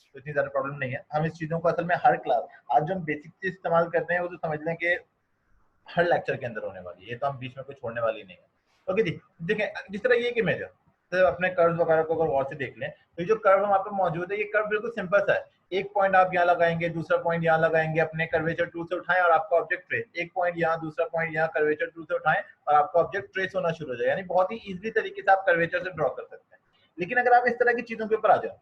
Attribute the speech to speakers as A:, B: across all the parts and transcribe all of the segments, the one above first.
A: तो इतनी ज्यादा प्रॉब्लम नहीं है। हम इस चीजों को असल में हर क्लास, आज जो हम बेसिक चीज इस्तेमाल करते हैं वो तो समझ लें कि हर लेक्चर के अंदर होने वाली है, ये तो हम बीच में कुछ छोड़ने वाली नहीं है। ओके जी, देखें जिस तरह ये एक इमेज है, तो अपने कर्व वगैरह को अगर गौर से देख लें तो ये जो कर्व हमारे पे मौजूद है, ये कर्व बिल्कुल सिंपल सा है। एक पॉइंट आप यहाँ लगाएंगे, दूसरा पॉइंट यहाँ लगाएंगे, अपने कर्वेचर टूल से उठाएं और आपका ऑब्जेक्ट ट्रेस, एक पॉइंट यहाँ, दूसरा पॉइंट यहाँ, कर्वेचर टूल से उठाएं और आपका ऑब्जेक्ट ट्रेस होना शुरू हो जाए। यानी बहुत ही इजीली तरीके से आप कर्वेचर से ड्रॉ कर सकते हैं। लेकिन अगर आप इस तरह की चीजों के ऊपर आ जाओ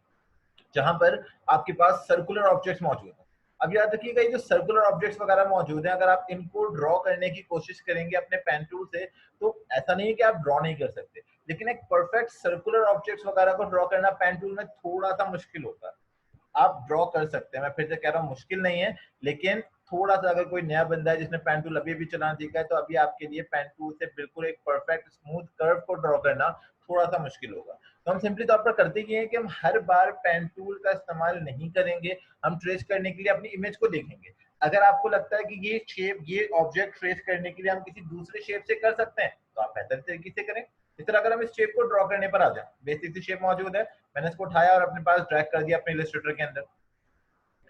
A: जहां पर आपके पास सर्कुलर ऑब्जेक्ट्स मौजूद हैं, अब याद रखिएगा ये जो सर्कुलर ऑब्जेक्ट्स वगैरह मौजूद हैं, अगर आप इनको ड्रॉ करने की कोशिश करेंगे अपने पेन टूल से, तो ऐसा नहीं है कि आप ड्रॉ नहीं कर सकते, लेकिन एक परफेक्ट सर्कुलर ऑब्जेक्ट्स वगैरह को ड्रॉ करना पेन टूल में थोड़ा सा मुश्किल होता है। आप ड्रॉ कर सकते हैं, मैं फिर से कह रहा हूँ मुश्किल नहीं है, लेकिन थोड़ा सा अगर कोई नया बंदा है जिसने पेन टूल अभी भी चलाना सीखा है, तो अभी आपके लिए पेन टूल से बिल्कुल एक परफेक्ट स्मूथ कर्व को ड्रॉ करना थोड़ा सा मुश्किल होगा। तो हम सिंपली तौर पर करते ये है कि हम हर बार पेन टूल का इस्तेमाल नहीं करेंगे, हम ट्रेस करने के लिए अपनी इमेज को देखेंगे। अगर आपको लगता है कि ये शेप, ये ऑब्जेक्ट ट्रेस करने के लिए हम किसी दूसरे शेप से कर सकते हैं, तो आप बेहतर तरीके से करें। इस तरह अगर हम इस शेप को ड्रॉ करने पर आ जाए, बेसिक सी शेप मौजूद है, मैंने इसको उठाया और अपने पास ड्रैग कर दिया अपने इलस्ट्रेटर के अंदर,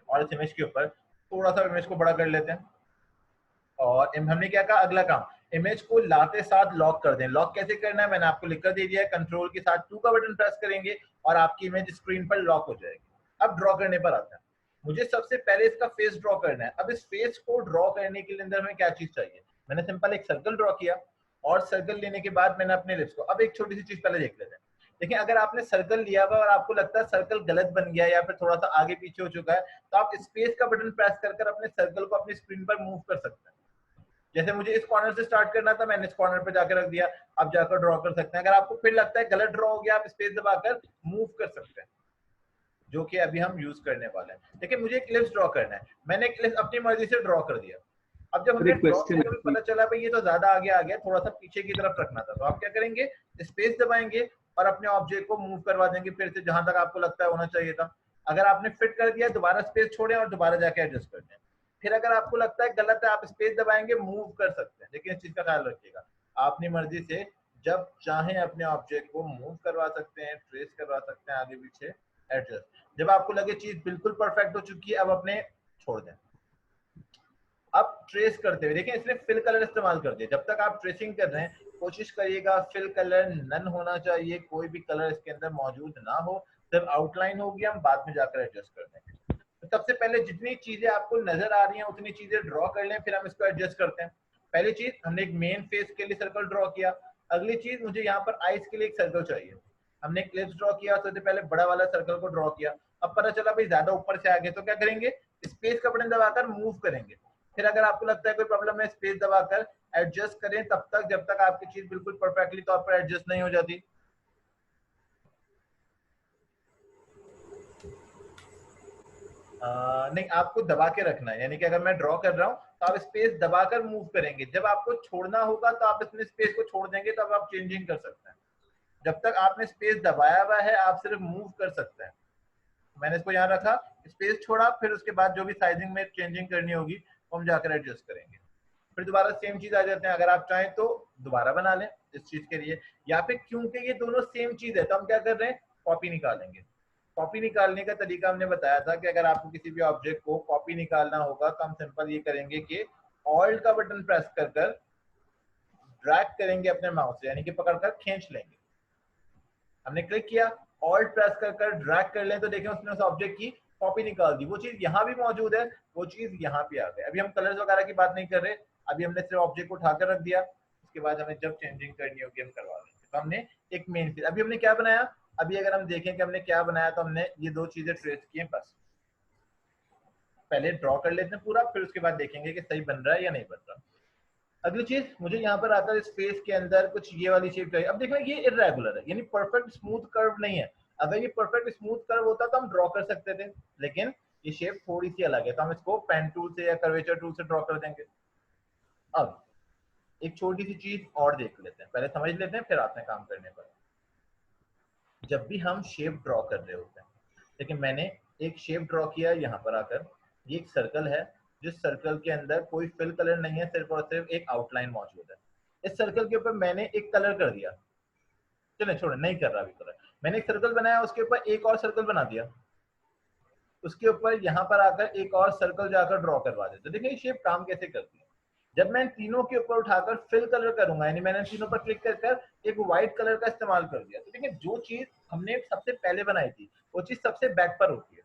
A: और इस इमेज के ऊपर थोड़ा सा इमेज को बड़ा कर लेते हैं। और हमने क्या कहा, अगला काम, इमेज को लाते साथ लॉक कर दें। लॉक कैसे करना है मैंने आपको लिखकर दे दिया है, कंट्रोल के साथ 2 का बटन प्रेस करेंगे और आपकी इमेज स्क्रीन पर लॉक हो जाएगी। अब ड्रॉ करने पर आता है, मुझे सबसे पहले इसका फेस ड्रॉ करना है। अब इस फेस को ड्रॉ करने के लिए अंदर हमें क्या चीज चाहिए, मैंने सिंपल एक सर्कल ड्रॉ किया और सर्कल लेने के बाद मैंने अपने लिप्स को, अब एक छोटी सी चीज पहले देख लेते हैं। देखिए अगर आपने सर्कल लिया हुआ और आपको लगता है सर्कल गलत बन गया या फिर थोड़ा सा आगे पीछे हो चुका है, तो आप स्पेस का बटन प्रेस कर अपने सर्कल को अपनी स्क्रीन पर मूव कर सकते हैं। जैसे मुझे इस कॉर्नर से स्टार्ट करना था, मैंने इस कॉर्नर पे जाकर रख दिया, आप जाकर ड्रॉ कर सकते हैं। अगर आपको फिर लगता है गलत ड्रॉ हो गया, आप स्पेस दबाकर मूव कर सकते हैं, जो कि अभी हम यूज करने वाले हैं। लेकिन मुझे एक इलिप्स ड्रॉ करना है, मैंने एक इलिप्स अपनी मर्जी से ड्रॉ कर दिया। अब जब हमने ड्रॉ
B: क्वेश्चन
A: किया तो पता चला भाई ये तो ज्यादा आगे आ गया, थोड़ा सा पीछे की तरफ रखना था, तो आप क्या करेंगे, स्पेस दबाएंगे और अपने ऑब्जेक्ट को मूव करवा देंगे फिर से जहां तक आपको लगता है होना चाहिए था। अगर आपने फिट कर दिया, दोबारा स्पेस छोड़ें और दोबारा जाके एडजस्ट कर दें। फिर अगर आपको लगता है गलत है, आप स्पेस दबाएंगे, मूव कर सकते हैं। लेकिन इस चीज का ख्याल रखिएगा, आप अपनी मर्जी से जब चाहें अपने ऑब्जेक्ट को मूव करवा सकते हैं, ट्रेस करवा सकते हैं, आगे पीछे एडजस्ट। जब आपको लगे चीज बिल्कुल परफेक्ट हो चुकी है, अब अपने छोड़ दें। अब ट्रेस करते हुए देखें, इसने फिल कलर इस्तेमाल कर दिया। जब तक आप ट्रेसिंग कर रहे हैं, कोशिश करिएगा फिल कलर नन होना चाहिए, कोई भी कलर इसके अंदर मौजूद ना हो, सिर्फ आउटलाइन होगी, हम बाद में जाकर एडजस्ट कर देंगे। तो सबसे पहले जितनी चीजें आपको नजर आ रही हैं उतनी चीजें ड्रॉ कर लें, फिर हम इसको एडजस्ट करते हैं। पहली चीज, हमने एक मेन फेस के लिए सर्कल ड्रॉ किया। अगली चीज, मुझे यहाँ पर आइज के लिए एक सर्कल चाहिए। हमने एक क्लिप्स ड्रॉ किया, सबसे पहले बड़ा वाला सर्कल को ड्रॉ किया। अब पता चला भाई ज्यादा ऊपर से आ गए, तो क्या करेंगे, स्पेस का बटन दबाकर मूव करेंगे। फिर अगर आपको लगता है कोई प्रॉब्लम है, स्पेस दबाकर एडजस्ट करें तब तक जब तक आपकी चीज बिल्कुल परफेक्टली तौर पर एडजस्ट नहीं हो जाती। नहीं, आपको दबा के रखना है, यानी कि अगर मैं ड्रॉ कर रहा हूं तो आप स्पेस दबाकर मूव करेंगे। जब आपको छोड़ना होगा तो आप इसमें स्पेस को छोड़ देंगे, तब आप चेंजिंग कर सकते हैं। जब तक आपने स्पेस दबाया हुआ है, आप सिर्फ मूव कर सकते हैं। मैंने इसको यहाँ रखा, स्पेस छोड़ा, फिर उसके बाद जो भी साइजिंग में चेंजिंग करनी होगी वो हम जाकर एडजस्ट करेंगे। फिर दोबारा सेम चीज आ जाते हैं, अगर आप चाहें तो दोबारा बना लें इस चीज के लिए, या फिर क्योंकि ये दोनों सेम चीज है तो हम क्या कर रहे हैं, कॉपी निकालेंगे। कॉपी निकालने का तरीका हमने बताया था कि अगर आपको किसी भी ऑब्जेक्ट को कॉपी निकालना होगा तो हम सिंपल ये करेंगे कि ऑल्ट का बटन प्रेस कर ड्रैग करेंगे अपने माउस से, यानी कि पकड़कर खींच लेंगे। हमने क्लिक किया, ऑल्ट प्रेस कर ड्रैग कर लें तो देखें उसने उस ऑब्जेक्ट की कॉपी निकाल दी। वो चीज यहाँ भी मौजूद है, वो चीज यहाँ पे आ गई। अभी हम कलर्स वगैरह की बात नहीं कर रहे, अभी हमने सिर्फ ऑब्जेक्ट को उठाकर रख दिया, उसके बाद हमें जब चेंजिंग करनी होगी हम करवा लेंगे। तो हमने एक मेन चीज, अभी हमने क्या बनाया, अभी अगर हम देखें कि हमने क्या बनाया, तो हमने ये दो चीजें ट्रेस की हैं बस। पहले ड्रॉ कर लेते हैं पूरा, फिर उसके बाद देखेंगे कि सही बन रहा है या नहीं बन रहा। अगली चीज, मुझे यहाँ पर आता है स्पेस के अंदर कुछ ये वाली शेप चाहिए। अब देखना ये इर्रेगुलर है, यानी परफेक्ट स्मूथ कर्व नहीं है। अगर ये परफेक्ट स्मूथ कर्व होता तो हम ड्रॉ कर सकते थे, लेकिन ये शेप थोड़ी सी अलग है, तो हम इसको पेन टूल से या कर्वेचर टूल से ड्रॉ कर देंगे। अब एक छोटी सी चीज और देख लेते हैं, पहले समझ लेते हैं फिर आते हैं काम करने पर। जब भी हम शेप ड्रॉ कर रहे होते हैं, लेकिन मैंने एक शेप ड्रॉ किया यहाँ पर आकर, ये एक सर्कल है जिस सर्कल के अंदर कोई फिल कलर नहीं है, सिर्फ और सिर्फ एक आउटलाइन मौजूद है। इस सर्कल के ऊपर मैंने एक कलर कर दिया, चले छोड़े, नहीं कर रहा अभी कलर। मैंने एक सर्कल बनाया, उसके ऊपर एक और सर्कल बना दिया। उसके ऊपर यहाँ पर आकर एक और सर्कल जाकर ड्रॉ करवा देते। देखिए ये शेप काम कैसे करती है। जब मैं इन तीनों के ऊपर उठाकर फिल कलर करूंगा, यानी मैंने तीनों पर क्लिक कर एक व्हाइट कलर का इस्तेमाल कर दिया, तो देखिए जो चीज हमने सबसे पहले बनाई थी वो चीज सबसे बैक पर होती है।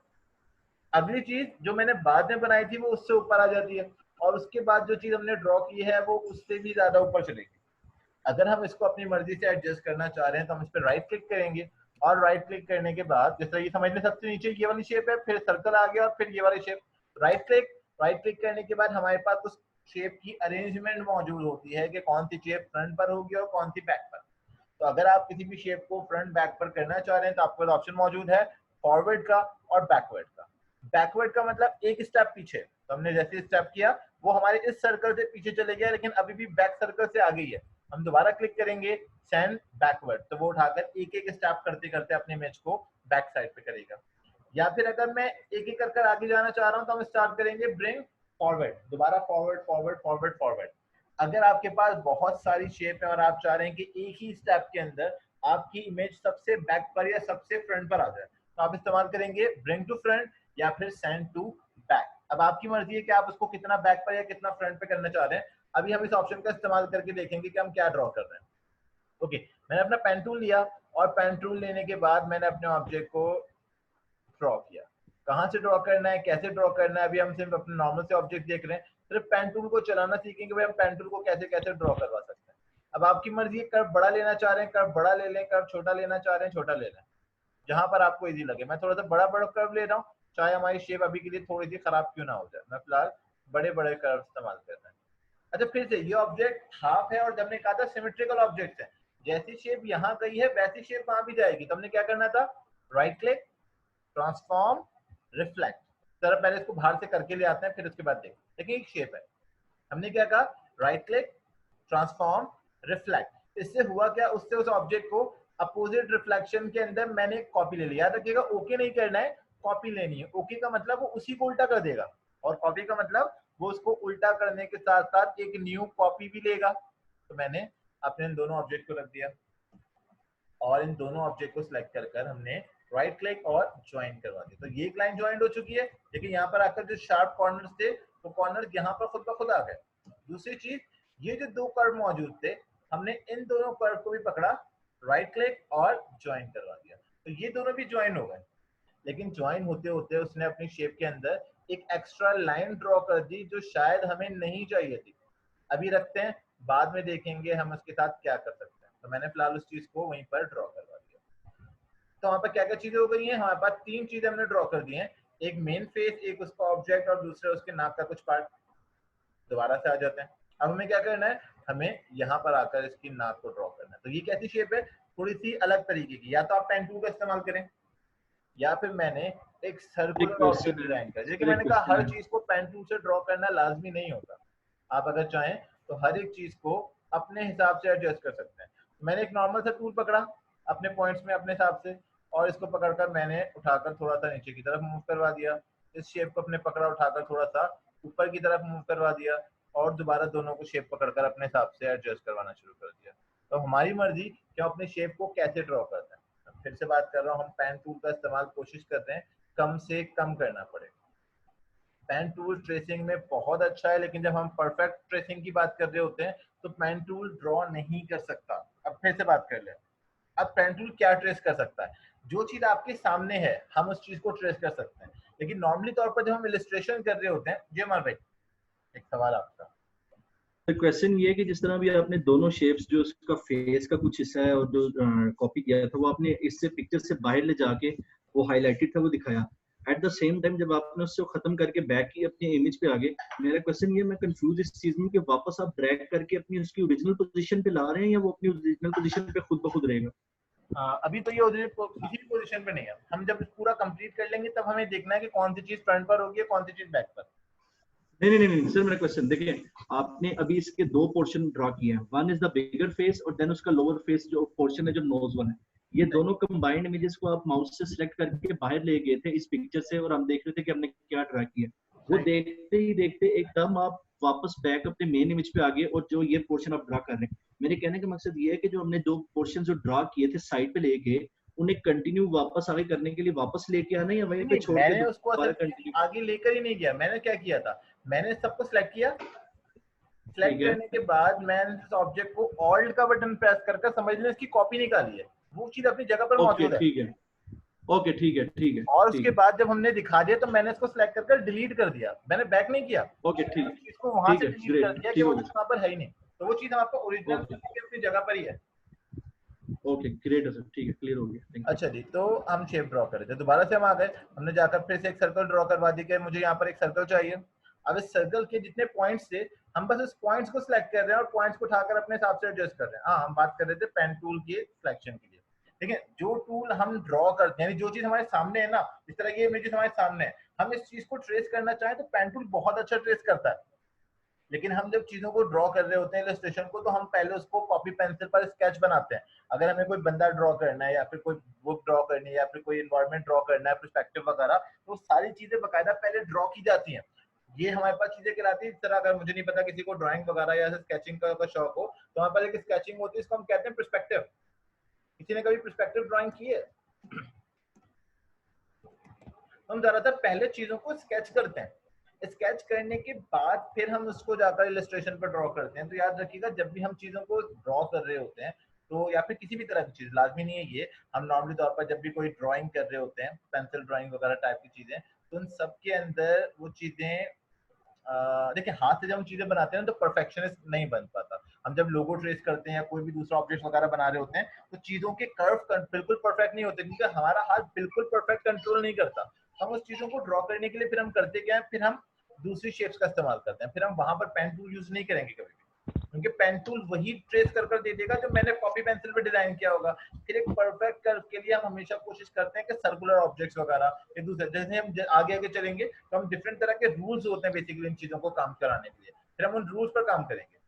A: अगली चीज जो मैंने बाद में बनाई थी वो उससे ऊपर आ जाती है, और उसके बाद जो चीज हमने ड्रॉ की है वो उससे भी ज्यादा ऊपर चलेगी। अगर हम इसको अपनी मर्जी से एडजस्ट करना चाह रहे हैं तो हम इस पर राइट क्लिक करेंगे, और राइट क्लिक करने के बाद जैसे ये समझ लें सबसे नीचे ये वाली शेप है, फिर सर्कल आ गया और फिर ये वाली शेप। राइट क्लिक करने के बाद हमारे पास उस शेप की अरेंजमेंट मौजूद होती है कि कौन सी शेप फ्रंट पर होगी और कौन सी बैक पर। तो अगर आप किसी भी शेप को फ्रंट बैक पर करना चाह रहे हैं तो आपके पास ऑप्शन मौजूद है फॉरवर्ड का और बैकवर्ड का। बैकवर्ड का मतलब एक स्टेप पीछे, तो हमने जैसे स्टेप किया वो हमारे इस सर्कल से पीछे चले गया, लेकिन अभी भी बैक सर्कल से आगे ही है। हम दोबारा क्लिक करेंगे सेंड बैकवर्ड, तो वो उठाकर एक एक स्टेप करते करते अपने इमेज को बैक साइड पे करेगा। या फिर अगर मैं एक एक कर आगे जाना चाह रहा हूँ तो हम स्टार्ट करेंगे ब्रिंग फॉरवर्ड, दोबारा फॉरवर्ड फॉरवर्ड फॉरवर्ड फॉरवर्ड। अगर आपके पास बहुत सारी शेप है और आप चाह रहे हैं कि एक ही स्टेप के अंदर आपकी इमेज सबसे बैक पर या सबसे फ्रंट पर आ जाए, तो आप इस्तेमाल करेंगे ब्रिंग टू फ्रंट या फिर सेंड टू बैक। अब आपकी मर्जी है कि आप उसको कितना बैक पर या कितना फ्रंट पे करना चाह रहे हैं। अभी हम इस ऑप्शन का इस्तेमाल करके देखेंगे कि हम क्या ड्रॉ कर रहे हैं। ओके, मैंने अपना पेन टूल लिया और पेन टूल लेने के बाद मैंने अपने ऑब्जेक्ट को ड्रॉ किया। कहाँ से ड्रॉ करना है, कैसे ड्रॉ करना है, अभी हम सिर्फ अपने नॉर्मल से ऑब्जेक्ट देख रहे हैं। सिर्फ पेन टूल को चलाना सीखेंगे भाई हम पेन टूल को कैसे कैसे ड्रॉ करवा सकते हैं। अब आपकी मर्जी है, कर्व बड़ा लेना चाह रहे हैं कर्व बड़ा ले लें, कर्व छोटा लेना चाह रहे हैं छोटा ले लें, जहां पर आपको इजी लगे। मैं थोड़ा सा बड़ा बड़ा कर्व ले रहा हूँ, चाहे हमारी शेप अभी के लिए थोड़ी सी खराब क्यों ना हो जाए। मैं फिलहाल बड़े बड़े कर्व इस्तेमाल कर रहा हूँ। अच्छा, फिर से ये ऑब्जेक्ट हाफ है और जब हमने कहा था सिमेट्रिकल ऑब्जेक्ट है, जैसी शेप यहाँ गई है वैसी शेप वहां भी जाएगी। तो हमने क्या करना था, राइट क्लिक, ट्रांसफॉर्म, रिफ्लेक्ट। जरा पहले इसको बाहर से करके ले आते हैं फिर उसके बाद देखते। देखिए एक शेप है, हमने क्या कहा, राइट क्लिक, ट्रांसफॉर्म, रिफ्लेक्ट। इससे हुआ क्या, उससे उस ऑब्जेक्ट को अपोजिट रिफ्लेक्शन के अंदर मैंने एक कॉपी ले लिया। याद रखिएगा ओके नहीं करना है, कॉपी लेनी है। ओके का मतलब वो उसी को उल्टा कर देगा, और कॉपी का मतलब वो उसको उल्टा करने के साथ साथ एक न्यू कॉपी भी लेगा। तो मैंने अपने इन दोनों ऑब्जेक्ट को रख दिया और इन दोनों ऑब्जेक्ट को सिलेक्ट कर हमने राइट क्लिक और ज्वाइन करवा दिया। तो ये एक लाइन ज्वाइंट हो चुकी है। लेकिन यहाँ पर आकर जो शार्प कॉर्नर्स थे वो कॉर्नर्स यहाँ पर खुद ब खुद आ गए। दूसरी चीज, ये जो दो कर्व मौजूद थे हमने इन दोनों कर्व को भी पकड़ा, राइट क्लिक और ज्वाइन करवा दिया, तो ये दोनों भी ज्वाइन हो गए। लेकिन ज्वाइन होते होते उसने अपनी शेप के अंदर एक एक्स्ट्रा लाइन ड्रॉ कर दी जो शायद हमें नहीं चाहिए थी। अभी रखते हैं, बाद में देखेंगे हम उसके साथ क्या कर सकते हैं। तो मैंने फिलहाल उस चीज को वहीं पर ड्रॉ करवा दिया। तो वहां पर क्या क्या चीजें हो गई हैं, हमारे पास तीन चीजें हमने ड्रॉ कर दी हैं, एक मेन फेस, एक उसका ऑब्जेक्ट और दूसरे उसके नाक का कुछ पार्ट। दोबारा से आ जाते हैं, अब हमें क्या करना है, हमें यहाँ पर आकर इसकी नाक को ड्रॉ करना है। तो ये कैसी शेप है, थोड़ी सी अलग तरीके की। या तो आप पेन टूल का इस्तेमाल करें या फिर मैंने एक सर्कुलर ऑब्जेक्ट डिजाइन कर। जैसे कि मैंने कहा हर चीज को पेन टूल से ड्रॉ करना लाजमी नहीं होता, आप अगर चाहें तो हर एक चीज को अपने हिसाब से एडजस्ट कर सकते हैं। मैंने एक नॉर्मल सा टूल पकड़ा अपने पॉइंट्स में अपने हिसाब से, और इसको पकड़कर मैंने उठाकर थोड़ा सा नीचे की तरफ मूव करवा दिया। इस शेप को अपने पकड़ा उठाकर थोड़ा सा ऊपर की तरफ मूव करवा दिया, और दोबारा दोनों को शेप पकड़कर अपने हिसाब से एडजस्ट करवाना शुरू कर दिया। तो हमारी मर्जी कि हम अपने शेप को कैसे ड्रॉ करते हैं। फिर से बात कर रहा हूँ, हम पेन टूल का इस्तेमाल कोशिश करते हैं कम से कम करना पड़े। पेन टूल ट्रेसिंग में बहुत अच्छा है, लेकिन जब हम परफेक्ट ट्रेसिंग की बात कर रहे होते हैं तो पेन टूल ड्रॉ नहीं कर सकता। अब फिर से बात कर ले, अब पेन टूल क्या ट्रेस कर सकता है, जो चीज आपके सामने है हम उस चीज को ट्रेस कर सकते हैं। लेकिन नॉर्मली तौर पर जब हम इलस्ट्रेशन कर रहे होते हैं, जी अमर भाई एक सवाल आपका।
B: क्वेश्चन ये है कि जिस तरह भी आपने दोनों शेप्स, जो उसका फेस का कुछ हिस्सा है और जो कॉपी किया था, वो आपने इससे पिक्चर से बाहर ले जाके वो हाईलाइटेड था वो दिखाया। एट द सेम टाइम जब आपने उससे खत्म करके बैक की अपनी इमेज पे आगे, मेरा क्वेश्चन ये, मैं कंफ्यूज इस चीज में कि वापस आप ड्रैग करके अपनी उसकी ओरिजिनल पोजीशन पे ला रहे हैं या वो अपनी ओरिजिनल पोजीशन पे खुद ब खुद रहेगा?
A: अभी तो ये किसी भी पोजीशन पे नहीं है। हम जब पूरा कंप्लीट कर लेंगे तब हमें देखना है कि कौन सी चीज फ्रंट पर होगी कौन सी चीज बैक पर।
B: नहीं सर, मेरा क्वेश्चन देखिए, आपने अभी इसके दो पोर्शन ड्रॉ किए हैं, one is the bigger face और देन उसका लोअर फेस जो पोर्शन है जो नोज वन है। ये दोनों कंबाइंड इमेजेस को आप माउस से सिलेक्ट करके बाहर ले गए थे इस पिक्चर से, और हम देख रहे थे कि हमने क्या ड्रॉ किया। वो देखते ही देखते एकदम आप वापस बैक अपने मेन इमेज पे आ गए, और जो ये पोर्शन आप ड्रॉ कर रहे हैं, मेरे कहने का मकसद ये है कि जो हमने दो पोर्शन जो ड्रॉ किए थे साइड पे लेके, उन्हें कंटिन्यू वापस आगे करने के लिए वापस लेके आना या वहीं पे
A: नहीं,
B: छोड़ के
A: मैंने उसको
B: दोबारा
A: असल
B: कंटिन्यू?
A: आगे लेकर ही नहीं गया। मैंने क्या किया था, मैंने सबको सिलेक्ट किया,
B: ठीक
A: सिलेक्ट
B: है,
A: करने के बाद मैंने इस ऑब्जेक्ट को ऑल्ट का बटन प्रेस करके समझ लें इसकी कॉपी निकाली है, वो चीज अपनी जगह पर
B: ओके
A: मौजूद है।
B: ठीक है, ओके ठीक है, ठीक है,
A: और
B: ठीक
A: उसके
B: है,
A: बाद जब हमने दिखा दिया तो मैंने इसको सिलेक्ट करके डिलीट कर दिया, मैंने बैक नहीं किया,
B: ओके ठीक
A: उस
B: है,
A: चीज को वहां
B: ठीक
A: से
B: है,
A: डिलीट कर
B: ग्रेट,
A: दिया कि
B: ठीक
A: वो
B: हो
A: चीज
B: गया,
A: वहां पर है ही नहीं। तो वो चीज हम आपको ओरिजिनल
B: ओके,
A: अपनी जगह पर ही है।
B: ओके ग्रेट है सर, ठीक है, क्लियर हो गया, थैंक यू।
A: अच्छा जी, तो हम शेप ड्रॉ कर रहे थे, दोबारा से हम आ गए, हमने जाकर फिर से एक सर्कल ड्रॉ करवा दी कि मुझे यहाँ पर एक सर्कल चाहिए। अब इस सर्कल के जितने पॉइंट्स थे, हम बस इस पॉइंट्स को सिलेक्ट कर रहे हैं और पॉइंट्स को उठाकर अपने हिसाब से एडजस्ट कर रहे हैं। हाँ, हम बात कर रहे थे पेन टूल के सिलेक्शन के लिए। ठीक है, जो टूल हम ड्रॉ करते हैं, यानी जो चीज हमारे सामने है ना, इस तरह की इमेजेस हमारे सामने है, हम इस चीज को ट्रेस करना चाहें तो पेन टूल बहुत अच्छा ट्रेस करता है। लेकिन हम जब चीजों को ड्रॉ कर रहे होते हैं इलस्ट्रेशन को, तो हम पहले उसको कॉपी पेंसिल पर स्केच बनाते हैं। अगर हमें कोई बंदा ड्रॉ करना है या फिर कोई बुक ड्रॉ करनी है या फिर कोई इन्वायरमेंट ड्रॉ करना है, पर्सपेक्टिव वगैरह, तो सारी चीजें बकायदा पहले ड्रॉ की जाती हैं। ये हमारे पास चीजें कहलाती है। इस तरह अगर मुझे नहीं पता किसी को ड्राइंग वगैरह या स्केचिंग का शौक हो, तो हमारे पास एक स्केचिंग होती है, इसको हम कहते हैं पर्सपेक्टिव। किसी ने कभी पर्सपेक्टिव ड्राइंग की है? हम ज्यादातर पहले चीजों को स्केच करते हैं, स्केच करने के बाद फिर हम उसको जाकर इलस्ट्रेशन पर ड्रॉ करते हैं। तो याद रखिएगा, जब भी हम चीजों को ड्रॉ कर रहे होते हैं, तो या फिर किसी भी तरह की चीज, लाजमी नहीं है ये, हम नॉर्मली तौर पर जब भी कोई ड्राइंग कर रहे होते हैं, पेंसिल ड्राइंग वगैरह टाइप की चीजें, तो उन सब के अंदर वो चीजें, देखिए हाथ से जब हम चीजें बनाते हैं तो परफेक्शनिस्ट नहीं बन पाता। हम जब लोगो ट्रेस करते हैं या कोई भी दूसरा ऑब्जेक्ट वगैरह बना रहे होते हैं, तो चीजों के कर्व बिल्कुल परफेक्ट नहीं होते, क्योंकि हमारा हाथ बिल्कुल परफेक्ट कंट्रोल नहीं करता। हम उस चीजों को ड्रॉ करने के लिए फिर हम करते क्या है, फिर हम दूसरी शेप्स का इस्तेमाल करते हैं। फिर हम वहां पर पेन टूल यूज नहीं करेंगे कभी भी, क्योंकि पेन टूल वही ट्रेस कर दे देगा जो मैंने कॉपी पेंसिल पे डिजाइन किया होगा। फिर एक परफेक्ट कर्व के लिए हम हमेशा कोशिश करते हैं कि सर्कुलर ऑब्जेक्ट्स वगैरह एक दूसरे, जैसे हम आगे आगे चलेंगे तो हम डिफरेंट तरह के रूल्स होते हैं बेसिकली इन चीजों को काम कराने के लिए, फिर हम उन रूल्स पर काम करेंगे।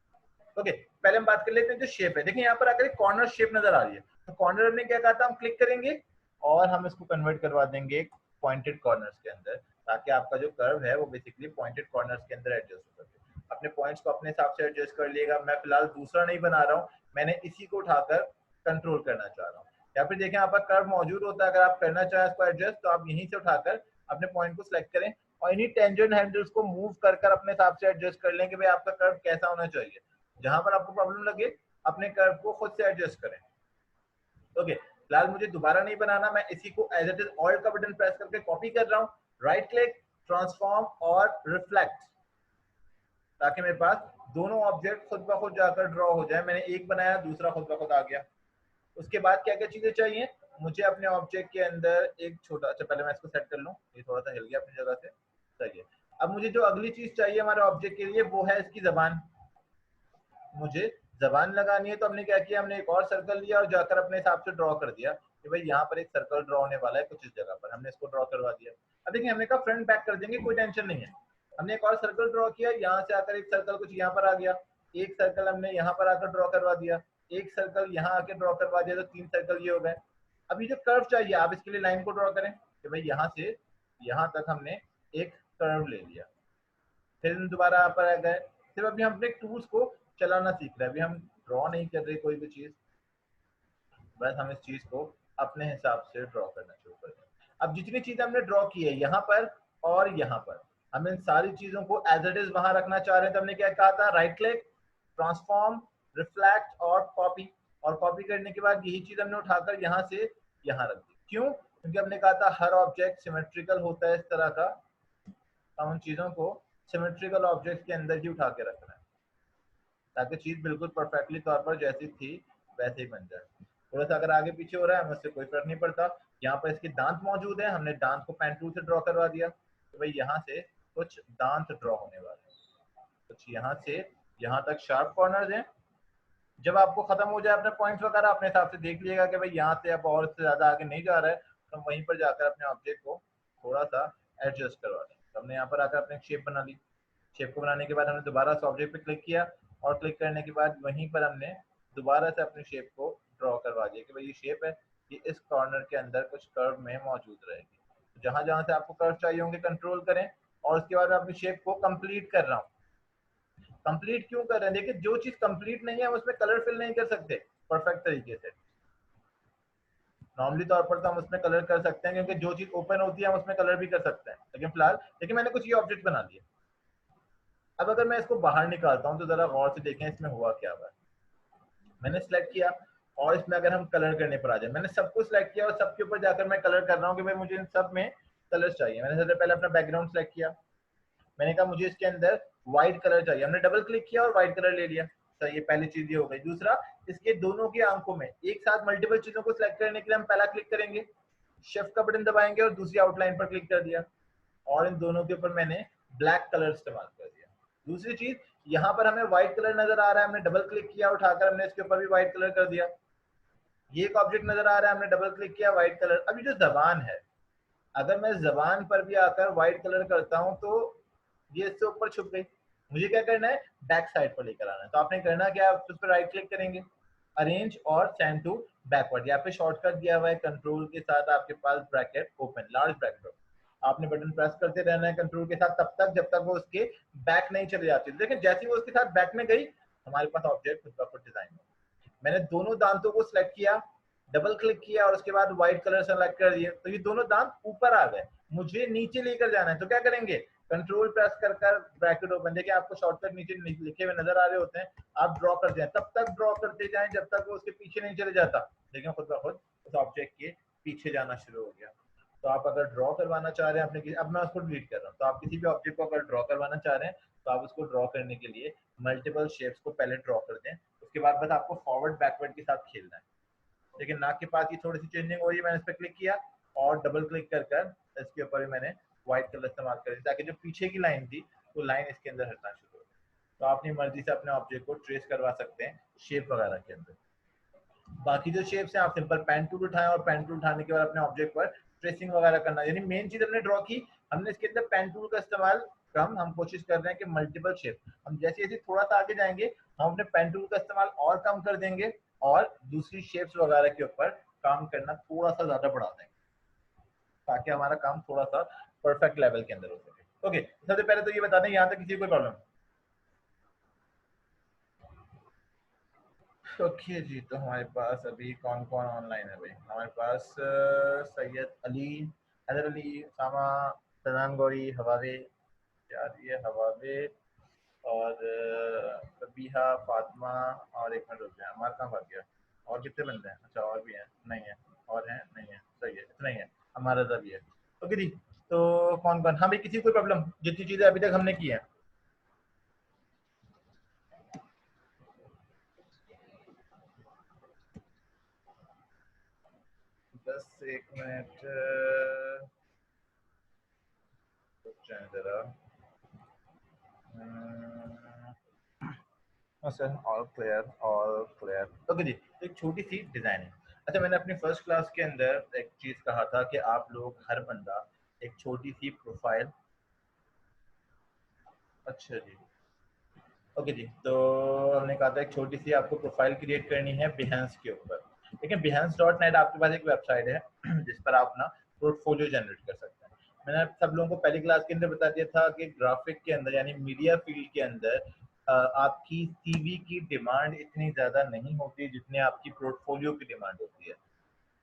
A: ओके, पहले हम बात कर लेते हैं जो शेप है। देखिए यहाँ पर आकर एक कॉर्नर शेप नजर आ रही है, तो कॉर्नर ने क्या कहा था, हम क्लिक करेंगे और हम इसको कन्वर्ट करवा देंगे पॉइंटेड कॉर्नर्स के अंदर, ताकि आपका जो कर्व है वो बेसिकली पॉइंटेड कॉर्नर्स के अंदर एडजस्ट हो सके। अपने पॉइंट्स को अपने हिसाब से एडजस्ट कर लिएगा। मैं फिलहाल दूसरा नहीं बना रहा हूँ, मैंने इसी को उठाकर कंट्रोल करना चाह रहा हूँ। या फिर देखें, आपका कर्व मौजूद होता है, अगर आप करना चाहें इसको एडजस्ट, तो आप यहीं से उठाकर अपने पॉइंट को सिलेक्ट करें और इन्हीं टेंजेंट हैंडल्स को मूव कर अपने हिसाब से एडजस्ट कर लें कि भाई आपका कर्व कैसा होना चाहिए। जहां पर आपको प्रॉब्लम लगे, अपने कर्व को खुद से एडजस्ट करें। ओके, फिलहाल मुझे दोबारा नहीं बनाना, मैं इसी को एज इट इज ऑल्ट का बटन प्रेस करके कॉपी कर रहा हूँ, राइट क्लिक, ट्रांसफॉर्म और रिफ्लेक्ट, ताकि मेरे पास दोनों ऑब्जेक्ट खुद ब खुद जाकर ड्रॉ हो जाए। मैंने एक बनाया, दूसरा खुद ब खुद आ गया। उसके बाद क्या क्या चीजें चाहिए मुझे अपने ऑब्जेक्ट के अंदर, एक छोटा, अच्छा पहले मैं इसको सेट कर लूँ, ये थोड़ा सा हिल गया अपनी जगह से, सही है। अब मुझे जो अगली चीज चाहिए हमारे ऑब्जेक्ट के लिए वो है इसकी जबान। मुझे जबान लगानी है, तो हमने क्या किया, हमने एक और सर्कल लिया और जाकर अपने हिसाब से ड्रॉ कर दिया कि भाई यहाँ पर एक सर्कल ड्रॉ होने वाला है कुछ इस जगह पर, हमने इसको ड्रॉ करवा दिया। अब देखिए, हमने कहा फ्रंट बैक कर देंगे, कोई टेंशन नहीं है। हमने एक और सर्कल ड्रॉ किया, यहाँ से आकर एक सर्कल कुछ यहाँ पर आ गया, एक सर्कल हमने यहाँ पर आकर ड्रॉ करवा दिया, एक सर्कल यहाँ आके ड्रॉ करवा दिया, तो 3 सर्कल ये हो गए। अब ये जो कर्व चाहिए, आप इसके लिए लाइन को ड्रॉ करें कि भाई यहाँ से यहाँ तक हमने एक कर्व ले लिया। फिर दोबारा यहाँ पर आ गए, सिर्फ अभी हम अपने टूल्स को चलाना सीख रहे हैं, अभी हम ड्रॉ नहीं कर रहे कोई भी चीज, बस हम इस चीज को अपने हिसाब से ड्रॉ करना शुरू कर दें। अब जितनी चीजें हमने ड्रॉ की है यहाँ पर और यहाँ पर, हम इन सारी चीजों को एज इट इज वहां रखना चाह रहे हैं। तो हमने क्या कहा था, राइट क्लिक, ट्रांसफॉर्म, रिफ्लेक्ट और कॉपी। और कॉपी करने के बाद यही चीज हमने उठाकर यहाँ से यहाँ रख दी। क्यों? क्योंकि हमने कहा था हर ऑब्जेक्ट सिमेट्रिकल होता है इस तरह का, हम उन चीजों को सिमेट्रिकल ऑब्जेक्ट के अंदर ही उठा के रखना है, ताकि चीज बिल्कुल परफेक्टली तौर पर जैसी थी वैसे ही बन जाए। थोड़ा सा अगर आगे पीछे हो रहा है, हमें उससे कोई फर्क नहीं पड़ता। यहाँ पर इसके दांत मौजूद है, हमने दांत को पेन टूल से ड्रॉ करवा दिया, तो भाई यहाँ से कुछ दांत ड्रॉ होने वाले हैं, कुछ यहाँ से यहाँ तक शार्प कॉर्नर्स हैं। जब आपको खत्म हो जाए अपने पॉइंट्स वगैरह, अपने हिसाब से देख लीजिएगा कि भाई यहाँ से अब और से ज्यादा आगे नहीं जा रहा है, तो हम वहीं पर जाकर अपने ऑब्जेक्ट को थोड़ा सा एडजस्ट करवा दें। तो हमने यहाँ पर आकर अपने शेप बना ली। शेप को बनाने के बाद हमने दोबारा से ऑब्जेक्ट पे क्लिक किया और क्लिक करने के बाद वहीं पर हमने दोबारा से अपनी शेप को ड्रॉ करवा दिया कि भाई ये शेप है, ये इस कॉर्नर के अंदर कुछ कर्व में मौजूद रहेगी। जहां जहां से आपको कर्व चाहिए होंगे कंट्रोल करें, और उसके बाद मैं अपनी शेप को कंप्लीट कर रहा हूँ। कंप्लीट क्यों कर रहे हैं? देखिए, जो चीज कंप्लीट नहीं है हम उसमें कलर फिल नहीं कर सकते परफेक्ट तरीके से। नॉर्मली तौर पर तो हम उसमें कलर कर सकते हैं क्योंकि जो चीज ओपन होती है हम उसमें कलर भी कर सकते हैं, लेकिन फिलहाल देखिए मैंने कुछ ये ऑब्जेक्ट बना दिए। अब अगर मैं इसको बाहर निकालता हूँ तो जरा गौर से देखें इसमें हुआ क्या हुआ। मैंने सिलेक्ट किया और इसमें अगर हम कलर करने पर आ जाए, मैंने सबको सिलेक्ट किया और सबके ऊपर जाकर मैं कलर कर रहा हूँ कि भाई मुझे इन सब में कलर्स चाहिए। मैंने सबसे पहले अपना बैकग्राउंड सिलेक्ट किया, मैंने कहा मुझे इसके अंदर व्हाइट कलर चाहिए, हमने डबल क्लिक किया और व्हाइट कलर ले लिया। तो ये पहली चीज ये हो गई। दूसरा, इसके दोनों की आंखों में एक साथ मल्टीपल चीजों को सिलेक्ट करने के लिए हम पहला क्लिक करेंगे, शिफ्ट का बटन दबाएंगे और दूसरी आउटलाइन पर क्लिक कर दिया और इन दोनों के ऊपर मैंने ब्लैक कलर इस्तेमाल कर दिया। दूसरी चीज, यहाँ पर हमें व्हाइट कलर नजर आ रहा है, हमने डबल क्लिक किया उठाकर हमने इसके ऊपर भी व्हाइट कलर कर दिया। ये एक ऑब्जेक्ट नजर आ रहा है, हमने डबल क्लिक किया व्हाइट कलर। अभी जो जबान है, अगर मैं जबान पर भी आकर व्हाइट कलर करता हूं तो ये इससे ऊपर छुप गई। मुझे क्या करना है, बैक साइड पर लेकर आना है। तो आपने करना क्या, आप उस पर राइट क्लिक करेंगे, अरेंज और सेंड टू बैकवर्ड। यहाँ पे शॉर्टकट दिया हुआ है कंट्रोल के साथ आपके पास ब्रैकेट ओपन, लार्ज ब्रैकेट। आपने बटन प्रेस करते रहना है कंट्रोल के साथ तब तक जब तक वो उसके बैक नहीं चले जाती। देखिए जैसे ही वो उसके साथ बैक में गई, हमारे पास ऑब्जेक्ट खुद का खुद डिजाइन हो। मैंने दोनों दांतों को सिलेक्ट किया, डबल क्लिक किया और उसके बाद व्हाइट कलर सेलेक्ट कर दिया, तो ये दोनों दांत ऊपर आ गए। मुझे नीचे लेकर जाना है तो क्या करेंगे, कंट्रोल प्रेस कर कर ब्रैकेट ओपन। देखिए आपको शॉर्टकट नीचे लिखे हुए नजर आ रहे होते हैं, आप ड्रॉ करते हैं, तब तक ड्रॉ करते जाएं जब तक वो उसके पीछे नहीं चले जाता। लेकिन खुद ब खुद उस ऑब्जेक्ट के पीछे जाना शुरू हो गया। तो आप अगर ड्रॉ करवाना चाह रहे हैं अपने, अब मैं उसको डिलीट कर रहा हूँ, तो आप किसी भी ऑब्जेक्ट को अगर ड्रॉ करवाना चाह रहे हैं तो आप उसको ड्रॉ करने के लिए मल्टीपल शेप्स को पहले ड्रॉ कर दें, उसके बाद बस आपको फॉरवर्ड बैकवर्ड के साथ खेलना है। लेकिन नाक के पास की थोड़ी सी चेंजिंग हो रही है, मैंने इस पर क्लिक किया और डबल क्लिक कर कर इसके ऊपर भी मैंने व्हाइट कलर इस्तेमाल कर दिया ताकि जो पीछे की लाइन थी वो लाइन इसके अंदर हटना शुरू हो। तो आप अपनी मर्जी से अपने ऑब्जेक्ट को ट्रेस करवा सकते हैं शेप वगैरह के अंदर। बाकी जो शेप्स हैं आप सिंपल पेन टूल उठाएं और पेन टूल उठाने के बाद अपने ऑब्जेक्ट पर ट्रेसिंग वगैरह करना, यानी मेन चीज हमने ड्रॉ की, हमने इसके अंदर पेन टूल का इस्तेमाल कम, हम कोशिश कर रहे हैं कि मल्टीपल शेप, हम जैसे जैसे थोड़ा सा आगे जाएंगे हम अपने पेन टूल का इस्तेमाल और कम कर देंगे और दूसरी शेप्स वगैरह के ऊपर काम करना थोड़ा सा ज्यादा बढ़ा देंगे ताकि हमारा काम थोड़ा सा परफेक्ट लेवल के अंदर हो सके। ओके, सबसे पहले तो ये बता दें यहाँ तक किसी को प्रॉब्लम। ओके जी, तो हमारे पास अभी कौन कौन ऑनलाइन है भाई, हमारे पास सैयद अली, हैदर अली, सामा, सदान गौरी, हवावे, यार ये हवावे और कबीहा, फातिमा और एक मिनट रुक गया, हमारा कहाँ भाग गया, और कितने बंदे हैं, अच्छा और भी हैं, नहीं है, और हैं नहीं है, सही है इतना ही है, हमारा भी है। ओके जी, तो कौन कौन, हाँ भाई किसी कोई प्रॉब्लम, जितनी चीजें अभी तक हमने की है। बस एक मिनट जरा, sir all clear all clear. Okay जी, एक छोटी सी डिजाइन है। अच्छा, मैंने अपनी फर्स्ट क्लास के अंदर एक चीज कहा था कि आप लोग हर बंदा एक छोटी सी प्रोफाइल, अच्छा जी, ओके जी, तो हमने कहा था एक छोटी सी आपको प्रोफाइल क्रिएट करनी है बिहेंस के ऊपर। देखिए behance.net आपके पास एक वेबसाइट है जिस पर आप अपना पोर्टफोलियो जनरेट कर सकते हैं। मैंने सब लोगों को पहली क्लास के अंदर बता दिया था कि ग्राफिक के अंदर यानी मीडिया फील्ड के अंदर आपकी सीवी की डिमांड इतनी ज्यादा नहीं होती जितनी आपकी पोर्टफोलियो की डिमांड होती है।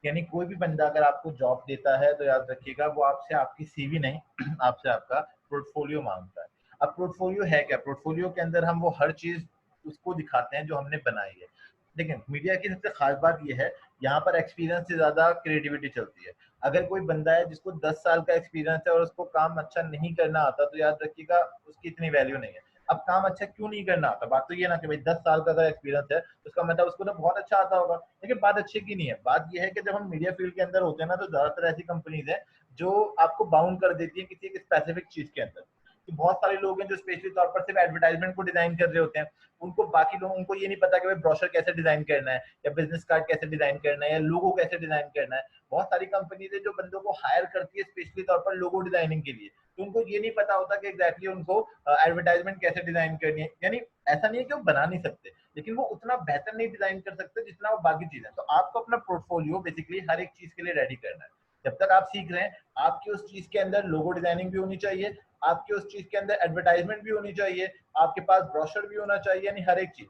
A: यानी कोई भी बंदा अगर आपको जॉब देता है तो याद रखिएगा वो आपसे आपकी सीवी नहीं आपसे आपका पोर्टफोलियो मांगता है। अब पोर्टफोलियो है क्या, पोर्टफोलियो के अंदर हम वो हर चीज उसको दिखाते हैं जो हमने बनाई है। लेकिन मीडिया की सबसे खास बात यह है, यहाँ पर एक्सपीरियंस से ज्यादा क्रिएटिविटी चलती है। अगर कोई बंदा है जिसको 10 साल का एक्सपीरियंस है और उसको काम अच्छा नहीं करना आता तो याद रखिएगा उसकी इतनी वैल्यू नहीं है। अब काम अच्छा क्यों नहीं करना आता, बात तो ये ना कि भाई 10 साल का अगर एक्सपीरियंस है तो उसका मतलब उसको तो बहुत अच्छा आता होगा, लेकिन बात अच्छे की नहीं है। बात यह है कि जब हम मीडिया फील्ड के अंदर होते हैं ना तो ज्यादातर ऐसी कंपनीज है जो आपको बाउंड कर देती है किसी एक स्पेसिफिक चीज के अंदर। कि बहुत सारे लोग हैं जो स्पेशली तौर पर सिर्फ एडवर्टाइजमेंट को डिजाइन कर रहे होते हैं, उनको बाकी लोग, उनको ये नहीं पता कि भाई ब्रोशर कैसे डिजाइन करना है या बिजनेस कार्ड कैसे डिजाइन करना है या लोगो कैसे डिजाइन करना है। बहुत सारी कंपनीज है जो बंदों को हायर करती है स्पेशली तौर पर लोगो डिजाइनिंग के लिए, तो उनको ये नहीं पता होता कि एग्जैक्टली उनको एडवर्टाइजमेंट कैसे डिजाइन करनी है। यानी ऐसा नहीं है कि वो बना नहीं सकते, लेकिन वो उतना बेहतर नहीं डिजाइन कर सकते जितना वो बाकी चीजें। तो आपको अपना पोर्टफोलियो बेसिकली हर एक चीज के लिए रेडी करना है। जब तक आप सीख रहे हैं आपकी उस चीज के अंदर लोगो डिजाइनिंग भी होनी चाहिए, आपकी उस चीज के अंदर एडवर्टाइजमेंट भी होनी चाहिए, आपके पास ब्रोशर भी होना चाहिए, यानी हर एक चीज।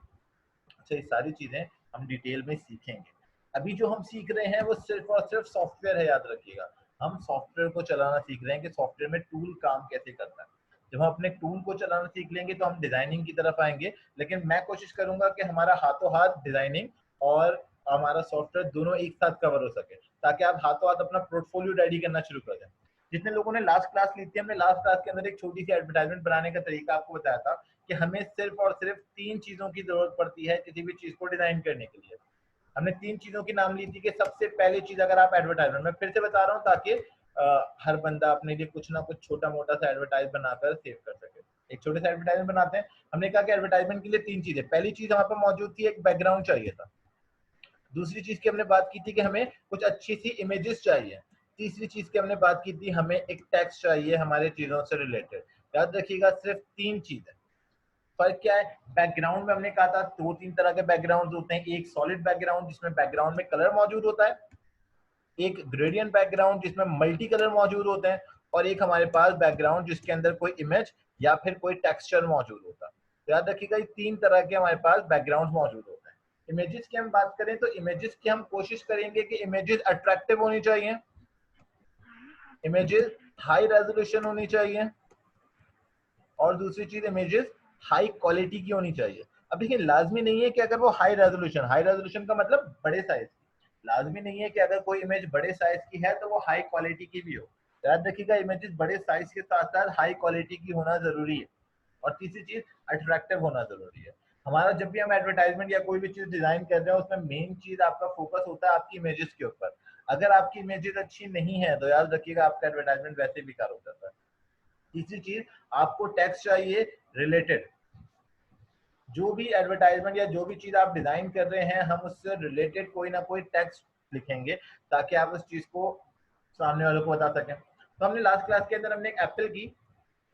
A: अच्छा, ये सारी चीजें हम डिटेल में सीखेंगे। अभी जो हम सीख रहे हैं वो सिर्फ और सिर्फ सॉफ्टवेयर है, याद रखिएगा। हम सॉफ्टवेयर को चलाना सीख रहे हैं कि सॉफ्टवेयर में टूल काम कैसे करता है। जब हम अपने टूल को चलाना सीख लेंगे तो हम डिजाइनिंग की तरफ आएंगे। लेकिन मैं कोशिश करूंगा कि हमारा हाथों हाथ डिजाइनिंग और हमारा सॉफ्टवेयर दोनों एक साथ कवर हो सके, ताकि आप हाथों हाथ अपना पोर्टफोलियो रेडी करना शुरू कर दें। जितने लोगों ने लास्ट क्लास ली थी, हमने लास्ट क्लास के अंदर एक छोटी सी एडवर्टाइजमेंट बनाने का तरीका आपको बताया था कि हमें सिर्फ और सिर्फ 3 चीजों की जरूरत पड़ती है किसी भी चीज को डिजाइन करने के लिए। हमने 3 चीजों की नाम ली थी कि सबसे पहली चीज, अगर आप एडवर्टाइजमेंट, मैं फिर से बता रहा हूँ ताकि हर बंदा अपने लिए कुछ ना कुछ छोटा मोटा सा एडवर्टाइज बनाकर सेव कर सके। एक छोटे सा एडवर्टाइजमेंट बनाते हैं। हमने कहा कि एडवर्टाइजमेंट के लिए 3 चीजें। पहली चीज हमारे पास मौजूद थी, एक बैकग्राउंड चाहिए था। दूसरी चीज की हमने बात की थी कि हमें कुछ अच्छी सी इमेजेस चाहिए। तीसरी चीज की हमने बात की थी, हमें एक टेक्स्ट चाहिए हमारे चीजों से रिलेटेड। याद रखिएगा, सिर्फ 3 चीजें। फर्क क्या है? बैकग्राउंड में हमने कहा था 2-3 तरह के बैकग्राउंड होते हैं। एक सॉलिड बैकग्राउंड जिसमें बैकग्राउंड में कलर मौजूद होता है, एक ग्रेडियंट बैकग्राउंड जिसमें मल्टी कलर मौजूद होते हैं, और एक हमारे पास बैकग्राउंड जिसके अंदर कोई इमेज या फिर कोई टेक्सचर मौजूद होता है। तो याद रखिएगा, ये 3 तरह के हमारे पास बैकग्राउंड मौजूद होते हैं। इमेजेस की हम बात करें तो इमेजेस की हम कोशिश करेंगे कि इमेजेस अट्रैक्टिव होनी चाहिए, इमेजेस हाई रेजोल्यूशन होनी चाहिए, और दूसरी चीज इमेजेस हाई क्वालिटी की होनी चाहिए। अब देखिए, लाजमी नहीं है कि अगर वो हाई रेजोल्यूशन का मतलब बड़े साइज की, लाजमी नहीं है कि अगर कोई इमेज बड़े साइज की है तो वो हाई क्वालिटी की भी हो। याद रखिएगा, इमेजेस बड़े साइज के साथ साथ हाई क्वालिटी की होना जरूरी है। और तीसरी चीज, अट्रैक्टिव होना जरूरी है। हमारा जब भी हम एडवर्टाइजमेंट या कोई भी चीज डिजाइन कर रहे हैं, उसमें मेन चीज आपका फोकस होता है आपकी इमेजेस के ऊपर। अगर आपकी इमेजेस अच्छी नहीं है तो याद रखिएगा आपका एडवर्टाइजमेंट वैसे बेकार हो जाता है। तीसरी चीज, आपको टेक्स्ट चाहिए रिलेटेड। जो भी एडवर्टाइजमेंट या जो भी चीज आप डिजाइन कर रहे हैं, हम उससे रिलेटेड कोई ना कोई टेक्स्ट लिखेंगे ताकि आप उस चीज को सामने वालों को बता सकें। तो हमने लास्ट क्लास के अंदर हमने एक एप्पल की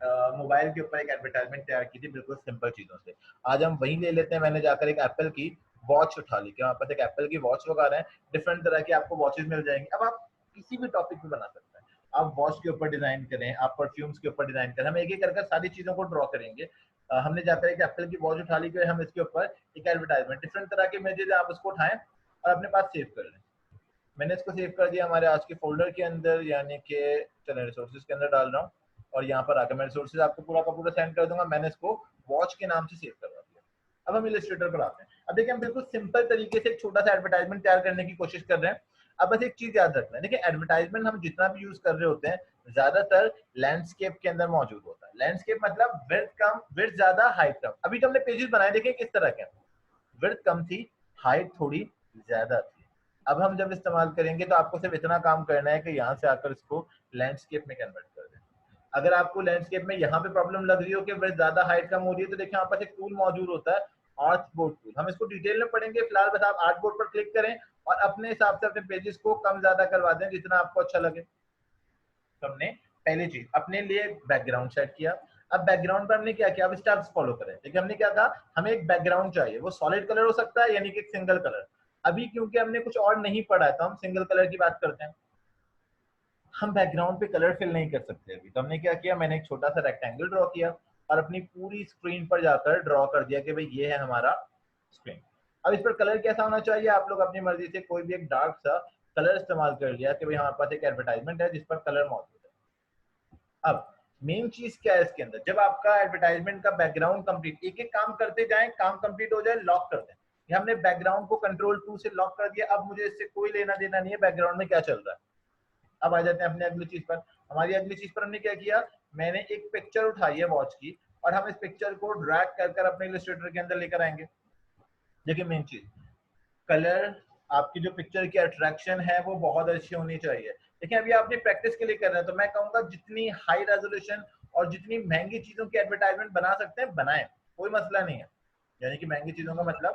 A: मोबाइल के ऊपर एक एडवर्टाइजमेंट तैयार की थी, बिल्कुल सिंपल चीजों से। आज हम वही ले लेते हैं। मैंने जाकर एक एप्पल की वॉच उठा ली, क्या पास एक एप्पल की वॉच लगा रहे हैं। डिफरेंट तरह की आपको वॉचेस मिल जाएंगी। अब आप किसी भी टॉपिक पे बना सकते हैं। आप वॉच के ऊपर डिजाइन करें, आप परफ्यूम्स के ऊपर डिजाइन करें, हम एक एक करके सारी चीजों को ड्रॉ करेंगे। हमने जाकर एक एप्पल की वॉच उठा ली कि हम इसके ऊपर एक एडवर्टाइजमेंट, डिफरेंट तरह के इमेजेस आप उसको उठाएं और अपने पास सेव कर लें। मैंने इसको सेव कर दिया हमारे आज के फोल्डर के अंदर, यानी कि चलो रिसोर्सेज के अंदर डाल रहा हूँ, और यहाँ पर आकर मैं रिसोर्सेज आपको पूरा का पूरा सेंड कर दूंगा। मैंने इसको वॉच के नाम से सेव करवा दिया। अब हम इलस्ट्रेटर पर आते हैं। अब देखिए, हम बिल्कुल सिंपल तरीके से एक छोटा सा एडवर्टाइजमेंट तैयार करने की कोशिश कर रहे हैं। अब बस एक चीज याद रखना है, देखिए एडवर्टाइजमेंट हम जितना भी यूज कर रहे होते हैं, ज्यादातर लैंडस्केप के अंदर मौजूद होता है। लैंडस्केप मतलब विड्थ कम, विड्थ ज्यादा, हाइट कम। अभी तो हमने पेजेस बनाए, देखिए किस तरह के, विड्थ कम थी, हाइट थोड़ी ज्यादा थी। अब हम जब इस्तेमाल करेंगे तो आपको सिर्फ इतना काम करना है कि यहाँ से आकर इसको लैंडस्केप में कन्वर्ट कर दें। अगर आपको लैंडस्केप में यहाँ पे प्रॉब्लम लग रही हो कि विड्थ ज्यादा हाइट कम हो रही है, तो देखिए यहाँ पास एक टूल मौजूद होता है, आर्ट बोर्ड टूल। हम इसको डिटेल में पढ़ेंगे, फिलहाल बस आप आर्ट बोर्ड पर क्लिक करें और अपने हिसाब से अपने पेजेस को कम ज्यादा करवा दें जितना आपको अच्छा लगे। तो हमने पहली चीज अपने लिए बैकग्राउंड सेट किया। अब बैकग्राउंड पर हमने क्या किया, अब स्टेप्स फॉलो करें। देखिए हमने क्या कहा, हमें एक बैकग्राउंड चाहिए, वो सॉलिड कलर हो सकता है यानी कि एक सिंगल कलर। अभी क्योंकि हमने कुछ और नहीं पढ़ा है तो हम सिंगल कलर की बात करते हैं। हम बैकग्राउंड पे कलर फिल नहीं कर सकते अभी, तो हमने क्या किया, मैंने एक छोटा सा रेक्टेंगल ड्रॉ किया और अपनी पूरी स्क्रीन पर जाकर ड्रॉ कर दिया कि भाई ये है हमारा स्क्रीन। अब इस पर कलर कैसा होना चाहिए, आप लोग अपनी मर्जी से कोई भी एक डार्क सा कलर इस्तेमाल कर लिया कि भाई हमारे पास एक एडवर्टाइजमेंट है जिस पर कलर मौजूद है। अब मेन चीज क्या है इसके अंदर, जब आपका एडवर्टाइजमेंट का बैकग्राउंड कंप्लीट, एक एक काम करते जाएं, काम कंप्लीट हो जाए लॉक कर दें। ये हमने बैकग्राउंड को कंट्रोल 2 से लॉक कर दिया। अब मुझे इससे कोई लेना देना नहीं है बैकग्राउंड में क्या चल रहा है। अब आ जाते हैं अपने अगली चीज पर। हमारी अगली चीज पर हमने क्या किया, मैंने एक पिक्चर उठाई है वॉच की, और हम इस पिक्चर को ड्रैग कर कर अपने इलस्ट्रेटर के अंदर लेकर आएंगे। देखिए मेन चीज, कलर, आपकी जो पिक्चर की अट्रैक्शन है वो बहुत अच्छी होनी चाहिए। देखिए अभी आपने प्रैक्टिस के लिए कर रहे हैं, तो मैं कहूंगा जितनी हाई रेजोल्यूशन और जितनी महंगी चीजों की एडवर्टाइजमेंट बना सकते हैं बनाएं, कोई मसला नहीं है। यानी कि महंगी चीजों का मतलब,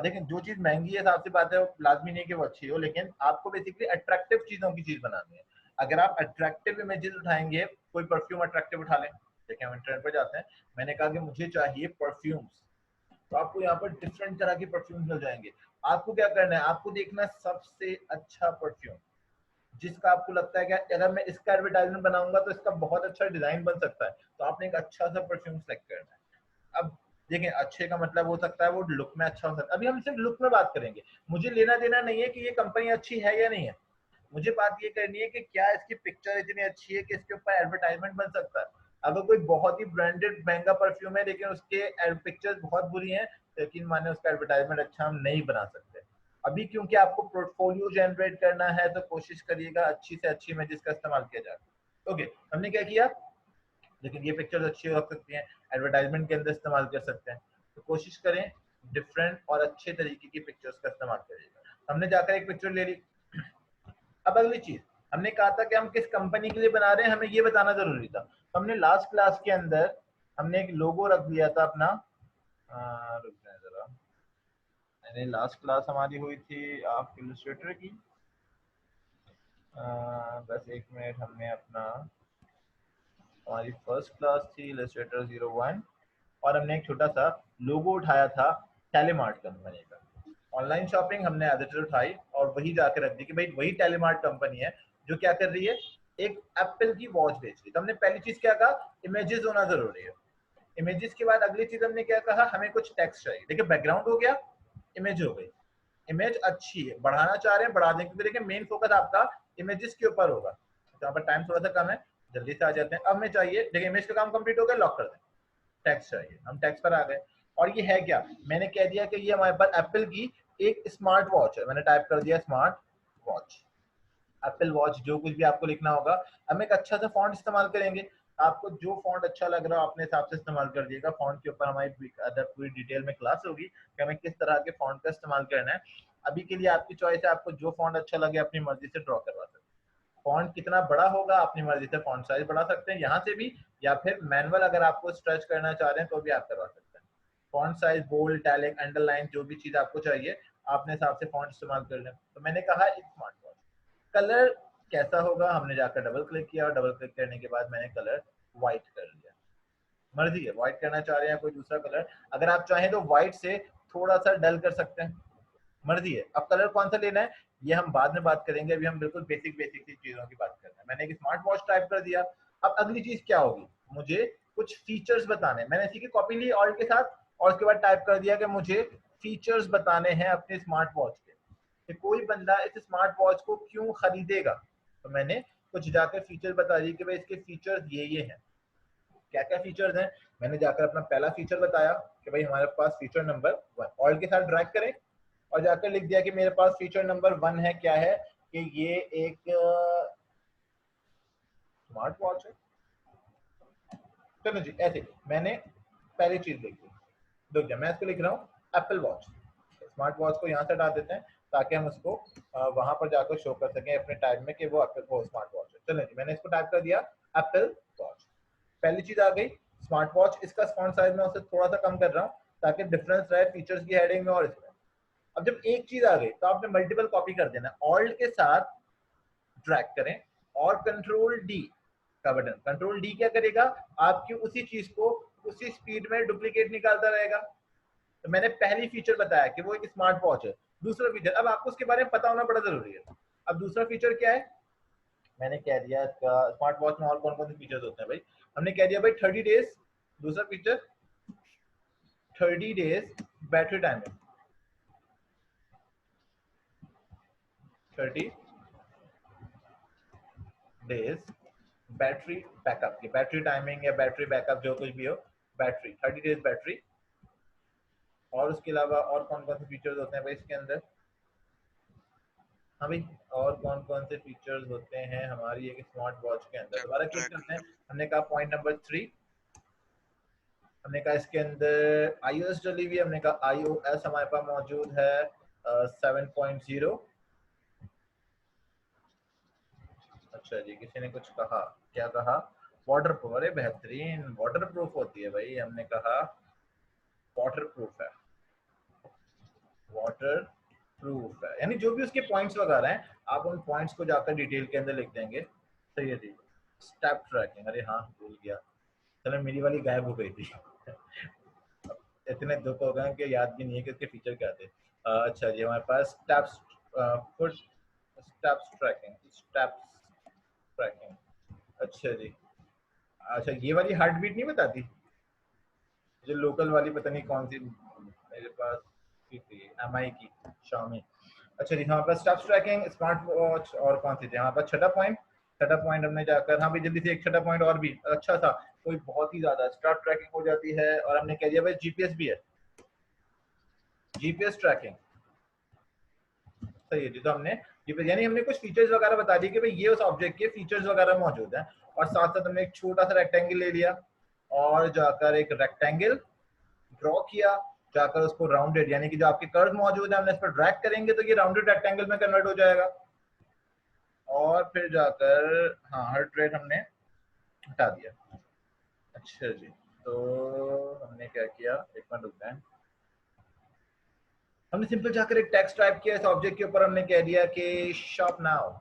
A: लेकिन जो चीज महंगी है साफ सी बात है वो लाजमी नहीं कि वो अच्छी हो, लेकिन आपको बेसिकली अट्रैक्टिव चीजों की चीज बनानी है। अगर आप अट्रैक्टिव इमेजेस उठाएंगे, कोई परफ्यूम अट्रैक्टिव उठा लें। देखिए हम इंटरनेट पर जाते हैं, मैंने कहा कि मुझे चाहिए परफ्यूम्स, तो आपको यहाँ पर डिफरेंट तरह के परफ्यूम मिल जाएंगे। आपको क्या करना है, आपको देखना है सबसे अच्छा परफ्यूम जिसका आपको लगता है कि अगर मैं इसका एडवर्टाइजमेंट बनाऊंगा तो इसका बहुत अच्छा डिजाइन बन सकता है, तो आपने एक अच्छा सा परफ्यूम सेलेक्ट करना है। अब देखें अच्छे का मतलब हो सकता है वो लुक में अच्छा हो सकता है, अभी हम सिर्फ लुक में बात करेंगे, मुझे लेना देना नहीं है कि ये कंपनी अच्छी है या नहीं है, मुझे बात ये करनी है कि क्या इसकी पिक्चर इतनी अच्छी है कि इसके ऊपर एडवर्टाइजमेंट बन सकता है। अगर कोई बहुत ही ब्रांडेड महंगा परफ्यूम है लेकिन उसके पिक्चर्स बहुत बुरी हैं, लेकिन माने उसका एडवर्टाइजमेंट अच्छा हम नहीं बना सकते। अभी क्योंकि आपको पोर्टफोलियो जनरेट करना है तो कोशिश करिएगा अच्छी से अच्छी इमेजेस का इस्तेमाल किया जाए। ओके, हमने क्या किया, लेकिन ये पिक्चर्स अच्छी हो सकती हैं, एडवर्टाइजमेंट के अंदर इस्तेमाल कर सकते हैं, तो कोशिश करें डिफरेंट और अच्छे तरीके की पिक्चर्स का इस्तेमाल करिएगा। हमने जाकर एक पिक्चर ले ली। अब अगली चीज, हमने कहा था कि हम किस कंपनी के लिए बना रहे हैं, हमें ये बताना जरूरी था। तो हमने लास्ट क्लास के अंदर हमने एक लोगो रख दिया था अपना, रुक जाए जरा, मैंने लास्ट क्लास हमारी हुई थी आप इलस्ट्रेटर की, बस एक मिनट, हमने अपना, हमारी फर्स्ट क्लास थी इलस्ट्रेटर 01 और हमने एक छोटा सा लोगो उठाया था टेलीमार्ट कंपनी का। ऑनलाइन शॉपिंग हमने एडिटर उठाई और वही जाकर रख दी कि भाई वही टेलीमार्ट कंपनी है जो क्या कर रही है, एक एप्पल की वॉच बेच रही है। तो हमने पहली चीज क्या कहा, इमेजेस होना जरूरी है। इमेजेस के बाद अगली चीज हमने क्या कहा, हमें कुछ टेक्स्ट चाहिए। देखिए बैकग्राउंड हो गया, इमेज हो गई, इमेज अच्छी है, बढ़ाना चाह रहे हैं बढ़ा दें, क्योंकि देखिए मेन फोकस आपका इमेजेस के ऊपर होगा। तो यहाँ पर टाइम थोड़ा सा कम है, जल्दी से आ जाते हैं। अब हमें चाहिए, देखिए इमेज का काम कंप्लीट हो गया, लॉक कर दें, टेक्स्ट चाहिए, हम टेक्स्ट पर आ गए। और ये है क्या, मैंने कह दिया कि ये हमारे पास एप्पल की एक स्मार्ट वॉच है, मैंने टाइप कर दिया स्मार्ट वॉच, एप्पल वॉच, जो कुछ भी आपको लिखना होगा। हम एक अच्छा सा फॉन्ट इस्तेमाल करेंगे, आपको जो फॉन्ट अच्छा लग रहा हो अपने हिसाब से इस्तेमाल कर दिएगा। फॉन्ट के ऊपर हमारी अदर पूरी डिटेल में क्लास होगी कि हमें किस तरह के फॉन्ट का इस्तेमाल करना है। अभी के लिए आपकी चॉइस है, आपको जो फॉन्ट अच्छा लगे अपनी मर्जी से ड्रॉ करवा सकते हैं। फॉन्ट कितना बड़ा होगा अपनी मर्जी से फॉन्ट साइज बढ़ा सकते हैं यहाँ से भी, या फिर मैनुअल अगर आपको स्ट्रेच करना चाह रहे हैं तो भी आप करवा सकते हैं। Font size, bold, italic, underline, जो भी चीज आपको चाहिए अपने हिसाब से फॉन्ट इस्तेमाल कर लें। तो मैंने कहा एक स्मार्ट वॉच, कलर कैसा होगा, हमने जाकर डबल क्लिक किया और डबल क्लिक करने के बाद मैंने कलर व्हाइट कर लिया। मर्जी है, व्हाइट करना चाह रहे हैं कोई दूसरा कलर, अगर आप चाहें तो व्हाइट से थोड़ा सा डल कर सकते हैं, मर्जी है। अब कलर कौन सा लेना है ये हम बाद में बात करेंगे, अभी हम बिल्कुल बेसिक बेसिक सी चीजों की बात कर रहे हैं। मैंने एक स्मार्ट वॉच टाइप कर दिया। अब अगली चीज क्या होगी, मुझे कुछ फीचर्स बताने, मैंने इसी की कॉपी ली ऑल्ट के साथ और उसके बाद टाइप कर दिया कि मुझे फीचर्स बताने हैं अपने स्मार्ट वॉच के, कि कोई बंदा इस स्मार्ट वॉच को क्यों खरीदेगा। तो मैंने कुछ जाकर फीचर बता दिए कि भाई इसके फीचर्स ये हैं, क्या क्या फीचर्स हैं। मैंने जाकर अपना पहला फीचर बताया कि भाई हमारे पास फीचर नंबर 1, ऑल्ट के साथ ड्रैग करें और जाकर लिख दिया कि मेरे पास फीचर नंबर 1 है, क्या है कि ये एक स्मार्ट वॉच है। चलो जी, ऐसे मैंने पहली चीज लिखी, देखिए मैं इसको लिख रहा हूँ एप्पल वॉच। स्मार्ट वॉच को यहाँ से हटा देते हैं ताकि हम उसको वहां पर जाकर शो कर सकें अपने टाइप में कि वो एप्पल वो स्मार्ट वॉच है। चलो जी, मैंने इसको टाइप कर दिया एप्पल वॉच, पहली चीज आ गई स्मार्ट वॉच। इसका फॉन्ट साइज में उसे थोड़ा सा कम कर रहा हूँ ताकि डिफरेंस रहे फीचर्स की हेडिंग में और इसमें। अब जब एक चीज आ गई तो आपने मल्टीपल कॉपी कर देना, ऑल्ट के साथ ड्रैग करें और कंट्रोल डी का बटन, कंट्रोल डी क्या करेगा, आपकी उसी चीज को उसी स्पीड में डुप्लीकेट निकालता रहेगा। तो मैंने पहली फीचर बताया कि वो एक स्मार्ट वॉच है। दूसरा फीचर, अब आपको उसके बारे में पता होना बड़ा जरूरी है। अब दूसरा फीचर क्या है, मैंने कह दिया इसका स्मार्ट वॉच में और कौन कौन से फीचर्स होते हैं भाई, हमने कह दिया भाई 30 डेज, दूसरा feature 30 days battery timing, 30 days battery backup, की बैटरी टाइमिंग या बैटरी बैकअप जो कुछ भी हो, बैटरी 30 डेज बैटरी। और उसके अलावा और कौन कौन से फीचर्स होते हैं भाई इसके अंदर, हाँ भाई और कौन कौन से फीचर्स होते हैं हमारी एक स्मार्ट वॉच के अंदर, दोबारा क्लिक करते हैं। हमने कहा पॉइंट नंबर 3, हमने कहा इसके अंदर iOS डली हुई है, हमने कहा iOS हमारे पास मौजूद है 7.0। अच्छा जी, किसी ने कुछ कहा, क्या कहा, वाटर प्रूफ, अरे बेहतरीन वाटर प्रूफ होती है भाई, हमने कहा वाटर प्रूफ है, वाटर प्रूफ है, यानी जो भी उसके पॉइंट्स वगैरह हैं आप उन पॉइंट्स को जाकर डिटेल के अंदर लिख देंगे। सही है जी। स्टेप ट्रैकिंग, अरे हाँ भूल गया, चलो मेरी वाली गायब हो गई थी इतने दुख हो गए कि याद भी नहीं है कि उसके फीचर क्या थे। अच्छा जी, हमारे पास steps, foot steps tracking, steps tracking, अच्छा जी। अच्छा ये वाली हार्ट बीट नहीं बताती, जो लोकल वाली पता नहीं कौन सी मेरे पास थी, एमआई की, Xiaomi। अच्छा जी, हमारे पास स्टेप्स ट्रैकिंग, स्मार्ट वॉच, और कौन सी थी हमारे पास? छठा पॉइंट, छठा पॉइंट हमने जाकर, हाँ भाई जल्दी से एक छठा पॉइंट और भी अच्छा था, कोई बहुत ही ज्यादा स्टेप ट्रैकिंग हो जाती है। और हमने कह दिया भाई जीपीएस भी है, जीपीएस ट्रैकिंग सही है जी। तो हमने जीपीएस यानी हमने कुछ फीचर्स वगैरह बता दिए कि भाई ये उस ऑब्जेक्ट के फीचर्स वगैरह मौजूद हैं। और साथ साथ हमने एक छोटा सा रेक्टेंगल ले लिया और जाकर एक रेक्टेंगल ड्रॉ किया, जाकर उसको राउंडेड यानी कि जो आपके कर्व मौजूद है हमने इस पर ड्रैग करेंगे तो ये राउंडेड रेक्टेंगल में कन्वर्ट हो जाएगा। और फिर जाकर हाँ हार्ट रेट हमने हटा दिया। अच्छा जी, तो हमने क्या किया, एक मिनट रुक जाए, हमने सिंपल जाकर एक टेक्स्ट टाइप किया इस ऑब्जेक्ट के ऊपर, हमने कह दिया कि शॉप नाउ,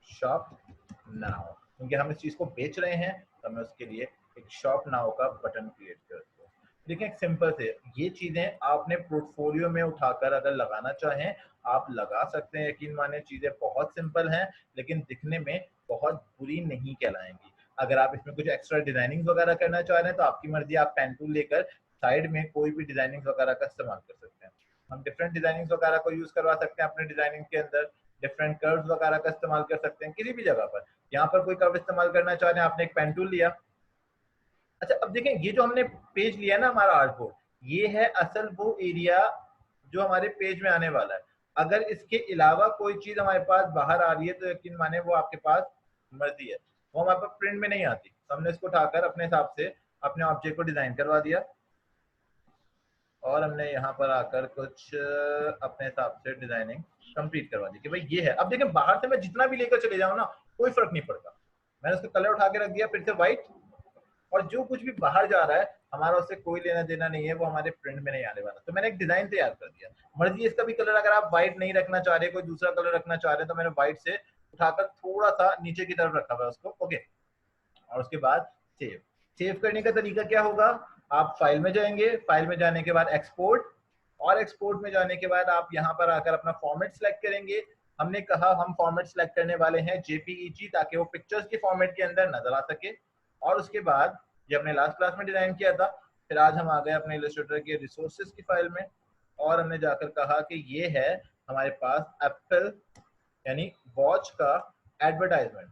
A: शॉप नाउ, क्योंकि हम इस चीज को बेच रहे हैं तो हमें उसके लिए एक शॉप नाउ का बटन क्रिएट कर दो। देखिए एक सिंपल से ये चीजें आपने पोर्टफोलियो में उठाकर अगर लगाना चाहें आप लगा सकते हैं। यकीन माने चीजें बहुत सिंपल हैं लेकिन दिखने में बहुत बुरी नहीं कहलाएंगी। अगर आप इसमें कुछ एक्स्ट्रा डिजाइनिंग वगैरह करना चाह रहे हैं तो आपकी मर्जी, आप पेन टूल लेकर साइड में कोई भी डिजाइनिंग वगैरह का इस्तेमाल कर सकते हैं। हम डिफरेंट डिजाइनिंग वगैरह को यूज करवा सकते हैं अपने डिजाइनिंग के अंदर, डिफरेंट कर्व्स वगैरह का इस्तेमाल कर सकते हैं किसी भी जगह पर। यहाँ पर कोई कर्व इस्तेमाल करना चाह रहे हैं, आपने एक पेन टूल लिया। अच्छा अब देखें ये जो हमने पेज लिया ना हमारा आर्टबोर्ड, ये है असल वो एरिया जो हमारे पेज में आने वाला है। अगर इसके अलावा कोई चीज हमारे पास बाहर आ रही है तो यकीन माने वो आपके पास मर्जी है, वो हमारे पास प्रिंट में नहीं आती। तो हमने इसको उठाकर अपने हिसाब से अपने ऑब्जेक्ट को डिजाइन करवा दिया और हमने यहाँ पर आकर कुछ अपने हिसाब से डिजाइनिंग कंप्लीट करवा दी कि भाई ये है। अब देखें बाहर से मैं जितना भी लेकर चले जाऊँ ना कोई फर्क नहीं पड़ता, मैंने उसका कलर उठा के रख दिया फिर से व्हाइट, और जो कुछ भी बाहर जा रहा है हमारा उससे कोई लेना देना नहीं है, वो हमारे प्रिंट में नहीं आने वाला। तो मैंने एक डिजाइन तैयार कर दिया, मर्जी इसका भी कलर अगर आप व्हाइट नहीं रखना चाह रहे, कोई दूसरा कलर रखना चाह रहे हैं तो मैंने व्हाइट से उठाकर थोड़ा सा नीचे की तरफ रखा हुआ है उसको, ओके। और उसके बाद सेव, सेव करने का तरीका क्या होगा, आप फाइल में जाएंगे, फाइल में जाने के बाद एक्सपोर्ट, और एक्सपोर्ट में जाने के बाद आप यहाँ पर आकर अपना फॉर्मेट सिलेक्ट करेंगे। हमने कहा हम फॉर्मेट सिलेक्ट करने वाले हैं जेपीईजी ताकि वो पिक्चर्स के फॉर्मेट के अंदर नजर आ सके। और उसके बाद ये हमने लास्ट क्लास में डिजाइन किया था, फिर आज हम आ गए अपने इलस्ट्रेटर के रिसोर्सेज की फाइल में और हमने जाकर कहा कि ये है हमारे पास एप्पल यानी वॉच का एडवर्टाइजमेंट,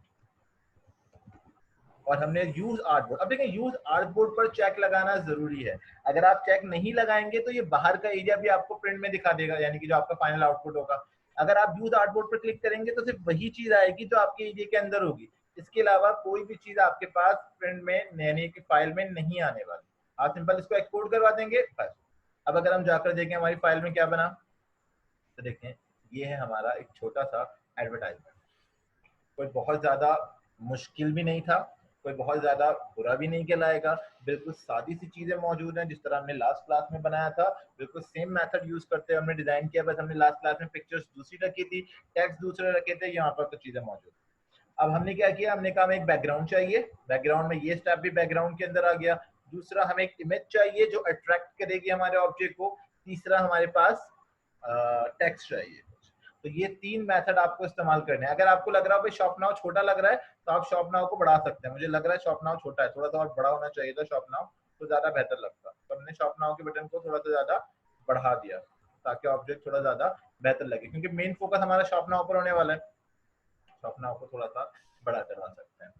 A: और हमने यूज आर्टबोर्ड। अब देखिए यूज आर्टबोर्ड पर चेक लगाना जरूरी है, अगर आप चेक नहीं लगाएंगे तो ये बाहर का एरिया भी आपको प्रिंट में दिखा देगा यानी कि जो आपका फाइनल आउटपुट होगा। अगर आप यूज आर्टबोर्ड पर क्लिक करेंगे तो सिर्फ वही चीज आएगी जो आपके एरिया के अंदर होगी, इसके अलावा कोई भी चीज आपके पास प्रिंट में यानी कि फाइल में नहीं आने वाली। आप सिंपल इसको एक्सपोर्ट करवा देंगे बस। अब अगर हम जाकर देखें हमारी फाइल में क्या बना, तो देखें ये है हमारा एक छोटा सा एडवर्टाइजमेंट, कोई बहुत ज्यादा मुश्किल भी नहीं था, कोई बहुत ज्यादा बुरा भी नहीं कहलाएगा, बिल्कुल सादी सी चीजें मौजूद हैं जिस तरह हमने लास्ट क्लास में बनाया था, बिल्कुल सेम मेथड यूज करते हुए हमने डिजाइन किया, बस हमने लास्ट क्लास में पिक्चर्स दूसरी रखी थी, टेक्स्ट दूसरे रखे थे, यहाँ पर कुछ चीजें मौजूद। अब हमने क्या किया, हमने कहा हमें एक बैकग्राउंड चाहिए, बैकग्राउंड में ये स्टेप भी बैकग्राउंड के अंदर आ गया। दूसरा हमें एक इमेज चाहिए जो अट्रैक्ट करेगी हमारे ऑब्जेक्ट को। तीसरा हमारे पास टेक्स्ट चाहिए। तो ये तीन मेथड आपको इस्तेमाल करने हैं। अगर आपको लग रहा है भाई शॉप नाउ छोटा लग रहा है तो आप शॉप नाउ को बढ़ा सकते हैं, मुझे लग रहा है शॉप नाउ छोटा है, थोड़ा सा और बड़ा होना चाहिए था शॉप नाउ तो ज्यादा बेहतर लगता। तो हमने शॉप नाउ के बटन को थोड़ा सा ज्यादा बढ़ा दिया ताकि ऑब्जेक्ट थोड़ा ज्यादा बेहतर लगे, क्योंकि मेन फोकस हमारा शॉप नाउ पर होने वाला है। शॉप नाउ को थोड़ा सा बड़ा करवा सकते हैं।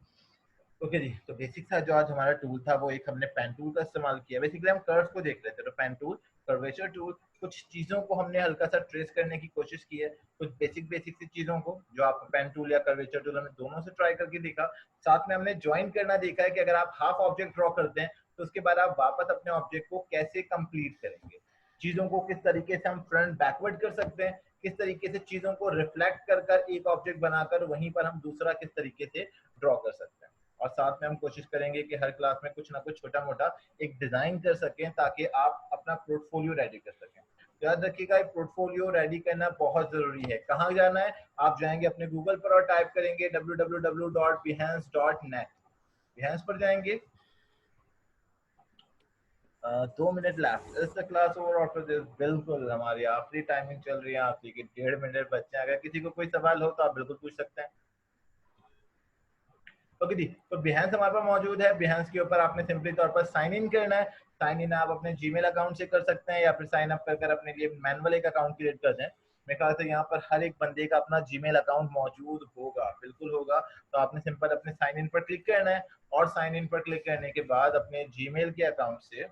A: ओके जी, तो बेसिक सा जो आज हमारा टूल था वो एक हमने पेन टूल का इस्तेमाल किया। बेसिकली हम कर्व्स को देख रहे थे, तो पेन टूल, कर्वेचर टूल, कुछ चीजों को हमने हल्का सा ट्रेस करने की कोशिश की है, कुछ बेसिक सी चीजों को जो आपको पेन टूल या कर्वेचर टूल हमने दोनों से ट्राई करके देखा। साथ में हमने ज्वाइन करना देखा है कि अगर आप हाफ ऑब्जेक्ट ड्रॉ करते हैं तो उसके बाद आप वापस अपने ऑब्जेक्ट को कैसे कंप्लीट करेंगे, चीजों को किस तरीके से हम फ्रंट बैकवर्ड कर सकते हैं, किस तरीके से चीजों को रिफ्लेक्ट कर कर एक ऑब्जेक्ट बनाकर वहीं पर हम दूसरा किस तरीके से ड्रॉ कर सकते हैं। और साथ में हम कोशिश करेंगे कि हर क्लास में कुछ ना कुछ छोटा मोटा एक डिजाइन कर सकें ताकि आप अपना पोर्टफोलियो रेडी कर सकें। याद रखिएगा एक पोर्टफोलियो रेडी करना बहुत जरूरी है। कहाँ जाना है, आप जाएंगे अपने गूगल पर और टाइप करेंगे www.behance.net, behance पर जाएंगे। 2 minute left is the class over after this, बिल्कुल हमारी आखिरी टाइमिंग चल रही है आपकी कि 1.5 मिनट बच्चे, अगर किसी को कोई सवाल हो तो आप बिल्कुल पूछ सकते हैं। ओके जी, तो बिहेंस हमारे पास मौजूद है। बिहेंस के ऊपर आपने सिंपली तौर पर साइन इन करना है। साइन इन आप अपने जीमेल अकाउंट से कर सकते हैं या फिर साइन अप कर अपने लिए मैनुअल एक अकाउंट क्रिएट कर दें। मेरे ख्याल से यहाँ पर हर एक बंदे का अपना जीमेल अकाउंट मौजूद होगा, बिल्कुल होगा। तो आपने सिंपल अपने साइन इन पर क्लिक करना है और साइन इन पर क्लिक करने के बाद अपने जीमेल के अकाउंट से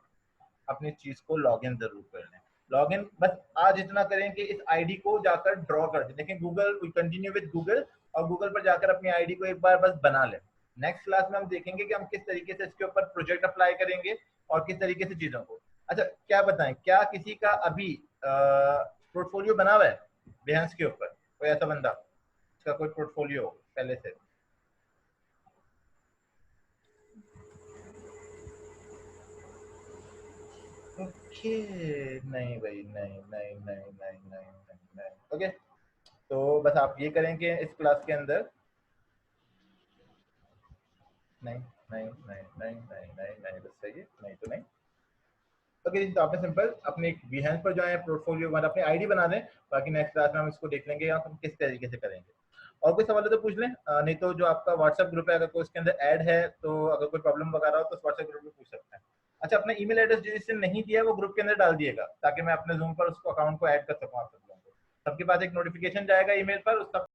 A: अपनी चीज को लॉगिन जरूर कर लें। लॉगिन बस आज इतना करें कि इस आईडी को जाकर ड्रॉ कर दें। देखें Google, we continue with Google, और गूगल पर जाकर अपनी आईडी को एक बार बस बना लें। नेक्स्ट क्लास में हम देखेंगे कि हम किस तरीके से इसके ऊपर प्रोजेक्ट अप्लाई करेंगे और किस तरीके से चीजों को। अच्छा क्या बताएं, क्या किसी का अभी पोर्टफोलियो बना हुआ है बिहेंस के ऊपर? कोई ऐसा बंदा इसका कोई पोर्टफोलियो पहले से? ओके, नहीं भाई, नहीं नहीं नहीं नहीं नहीं नहीं नहीं। ओके, तो बस आप ये करें कि इस क्लास के अंदर नहीं नहीं नहीं नहीं नहीं नहीं नहीं, बस सही है, नहीं तो नहीं। ओके, तो आपने सिंपल अपने बिहेंस पर जो है पोर्टफोलियो मतलब अपनी आईडी बना दें। बाकी नेक्स्ट क्लास में हम इसको देख लेंगे हम किस तरीके से करेंगे। और कोई सवाल हो तो पूछ लें, नहीं तो जो आपका व्हाट्सएप ग्रुप है अगर कोई उसके अंदर ऐड है तो अगर कोई प्रॉब्लम वगैरह हो तो व्हाट्सएप ग्रुप में पूछ सकते हैं। अच्छा, अपना ईमेल एड्रेस जिसने नहीं दिया है वो ग्रुप के अंदर डाल दिएगा ताकि मैं अपने जूम पर उसको अकाउंट को ऐड कर सकूँ आप सब लोगों को। सबके पास एक नोटिफिकेशन जाएगा ईमेल पर, उसका